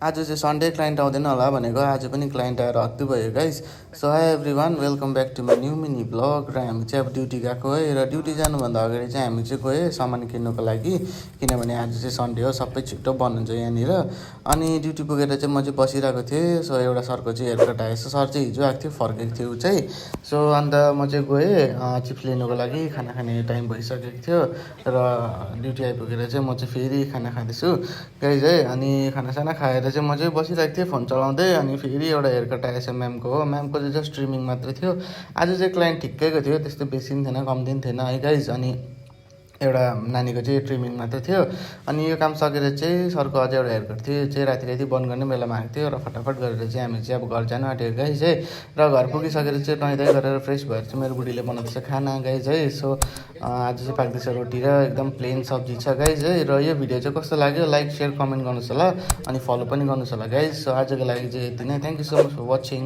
आज चाहिँ Sunday client आउँदैन होला भनेको आज पनि क्लाइन्ट आएर हत्तु भयो guys. So hi every welcome back to my new mini blog. र हामी चाहिँ अब ड्युटी गएको है, र ड्युटी जानुभन्दा अगाडि चाहिँ हामी चाहिँ गयो सामान किन्नुको लागि, किनभने आज चाहिँ सन्डे हो, सबै छिटो बन्द हुन्छ यहाँनिर। अनि ड्युटी पुगेर चाहिँ म चाहिँ बसिरहेको थिएँ। सो एउटा सरको चाहिँ हेयर कट आएछ, सर चाहिँ हिजो आएको थियो, फर्केको थियो ऊ चाहिँ। सो अन्त म चाहिँ गएँ चिप्स लिनुको लागि, खाना खाने टाइम भइसकेको थियो। र ड्युटी आइपुगेर चाहिँ म चाहिँ फेरि खाना खाँदैछु गाइज है। अनि खानासाना खाएर चाहिँ म चाहिँ बसिरहेको थिएँ फोन चलाउँदै। अनि फेरि एउटा हेयर कट आएछ म्यामको हो, म्यामको चाहिँ जस्ट ट्रिमिङ मात्रै थियो। आज चाहिँ क्लाइन्ट ठिक्कैको थियो, त्यस्तो बेसी पनि थिएन कम्ती पनि थिएन है गाइज। अनि एउटा नानीको चाहिँ ट्रिमिङ मात्रै थियो। अनि यो काम सकेर चाहिँ सरको अझै एउटा हेयर कट थियो, चाहिँ राति राति बन्द गर्ने बेलामा आएको थियो। र फटाफट गरेर चाहिँ हामी चाहिँ अब घर जानु आँटेको गाइज है। र घर पुगिसकेर चाहिँ नुहाइधुवाइ गरेर फ्रेस भएर चाहिँ मेरो बुढीले बनाउँदैछ खाना गाइज है। सो आज चाहिँ पाक्दैछ रोटी र एकदम प्लेन सब्जी छ गाइज है। र यो भिडियो चाहिँ कस्तो लाग्यो लाइक सेयर कमेन्ट गर्नुहोस् होला, अनि फलो पनि गर्नुहोस् होला गाइज। सो आजको लागि चाहिँ यति नै, thank you so much for watching.